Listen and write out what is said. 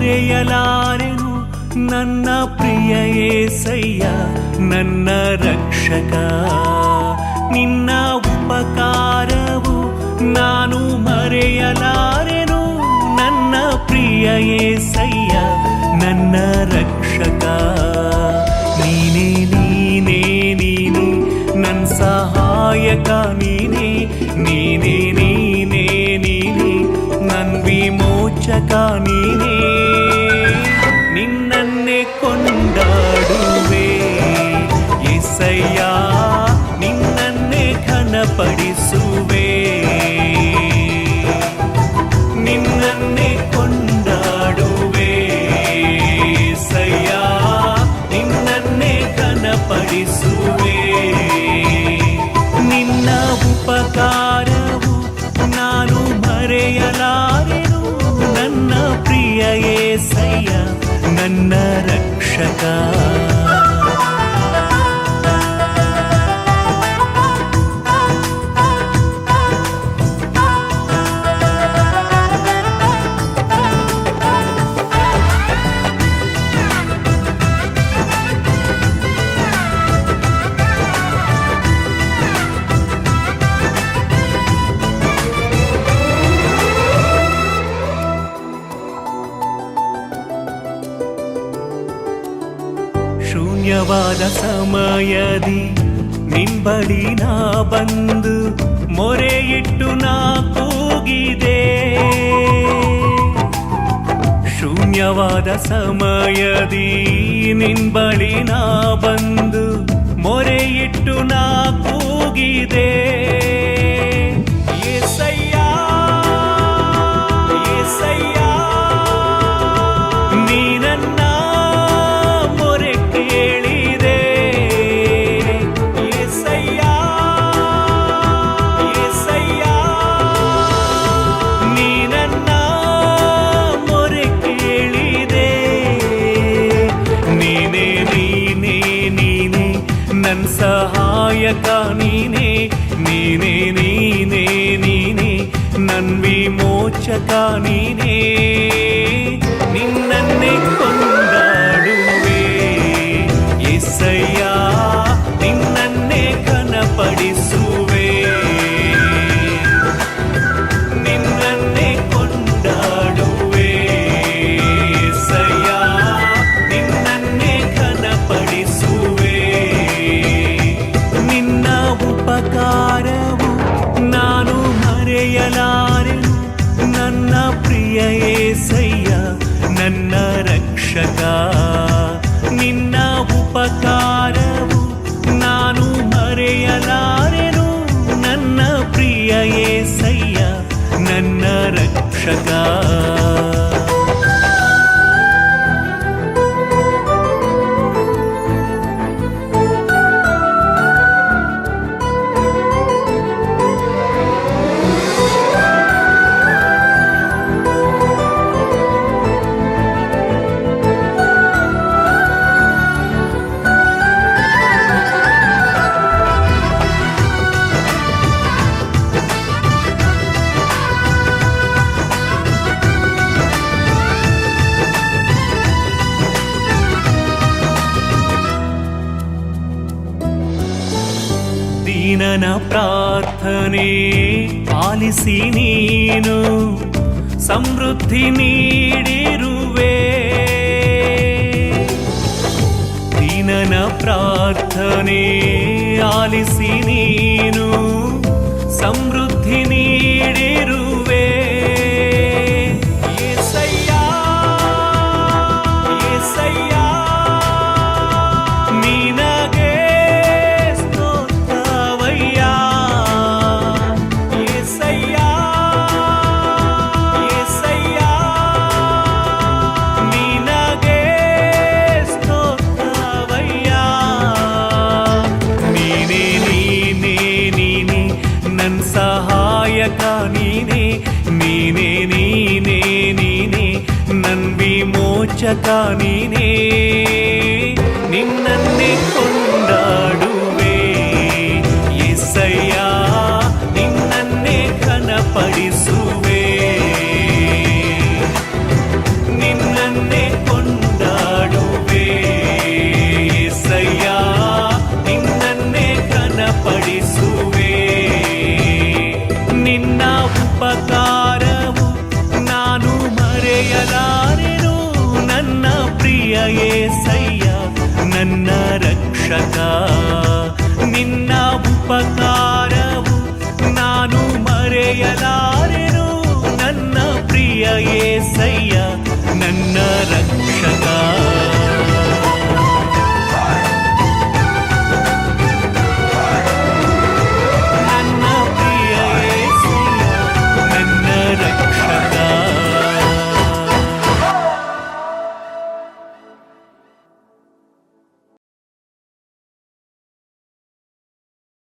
ಮರೆಯಲಾರೆನು ನನ್ನ ಪ್ರಿಯ ಯೇಸಯ್ಯ ನನ್ನ ರಕ್ಷಕ. ನಿನ್ನ ಉಪಕಾರವು ನಾನು ಮರೆಯಲಾರೆನು ನನ್ನ ಪ್ರಿಯ ಯೇಸಯ್ಯ ನನ್ನ ರಕ್ಷಕ. ನೀನೇ ನೀನೇ ನೀನೇ ನನ್ನ ಸಹಾಯಕ, ನೀನೇ ನೀನೇ ನೀನೇ ನೀನೇ ನನ್ನ ವಿಮೋಚಕ, ನೀನೇ ನಿನ್ನನ್ನೇ ಕೊಂಡಾಡುವೆ ಯೇಸಯ್ಯ, ನಿನ್ನನ್ನೇ ಘನಪಡಿಸುವೆ. ನಿನ್ನನ್ನೇ ಕೊಂಡಾಡುವೆ ಯೇಸಯ್ಯ, ನಿನ್ನನ್ನೇ ಘನಪಡಿಸುವೆ. ನಿನ್ನ ಉಪಕಾರವು ನಾನು ಮರೆಯಲಾರೆನು ನನ್ನ ಪ್ರಿಯ ಯೇಸಯ್ಯ ನನ್ನ ರಕ್ಷಕ. ಶೂನ್ಯವಾದ ಸಮಯದಿ ನಿಂಬಳಿ ನಾ ಬಂದು ಮೊರೆಯಿಟ್ಟು ನಾ ಕೂಗಿದೆ. ಶೂನ್ಯವಾದ ಸಮಯದಿ ನಿಂಬಳಿ ನಾ ಬಂದು ಮೊರೆಯಿಟ್ಟು ನಾ ಕೂಗಿದೆ. ಯೇಸಯ್ಯ ಯೇಸಯ್ಯ ನೀ ನನ್ನ ಸಹಾಯಕ, ನೀನೇ ನೀನೇ ನೀನೇ ನೀನೇ ನನ್ ವಿಮೋಚಕ, ನೀನೇ ನಿನ್ನನ್ನೇ ಕೊಂಡಾಡುವೆ ಯೇಸಯ್ಯ, ನಿನ್ನನ್ನೇ ಘನಪಡಿಸುವೆ. ನಿನ್ನನ್ನೇ ಕೊಂಡಾಡುವೆ ಯೇಸಯ್ಯ, ನಿನ್ನನ್ನೇ ಘನಪಡಿಸುವೆ. ಉಪಕಾರವು ನಾನು ಮರೆಯಲಾರೆನು ನನ್ನ ಪ್ರಿಯ ಯೇಸಯ್ಯ ನನ್ನ ರಕ್ಷಕ. ನಿನ್ನ ಉಪಕಾರವು ನಾನು ಮರೆಯಲಾರೆನು ನನ್ನ ಪ್ರಿಯ ಯೇಸಯ್ಯ ನನ್ನ ರಕ್ಷಕ. ದೀನನ ಪ್ರಾರ್ಥನೆ ಆಲಿಸಿ ನೀನು ಸಮೃದ್ಧಿ ನೀಡಿರುವೆ. ದೀನನ ಪ್ರಾರ್ಥನೆ ಆಲಿಸಿ ನೀನು ಸಮೃದ್ಧಿ ನೀಡಿರುವೆ. ಯೇಸಯ್ಯ ಯೇಸಯ್ಯ ನಿನಗೆ ಸಹಾಯಕ, ನೀನೇ ನೀನೇ ನೀನೇ ನೀನೇ ನನ್ ವಿಮೋಚಕ, ನೀನೇ ನಿನ್ನನ್ನೇ ಕೊಂಡಾಡುವೆ ಯೇಸಯ್ಯ, ನಿನ್ನನ್ನೇ ಘನಪಡಿಸುವೆ. ನಿನ್ನನ್ನೇ ಏಸಯ್ಯ ನನ್ನ ರಕ್ಷಕ. ನಿನ್ನ ಉಪಕಾರವು ನಾನು ಮರೆಯಲಾರೆನು, ನನ್ನ ಪ್ರಿಯ ಏಸಯ್ಯ ನನ್ನ ರಕ್ಷಕ.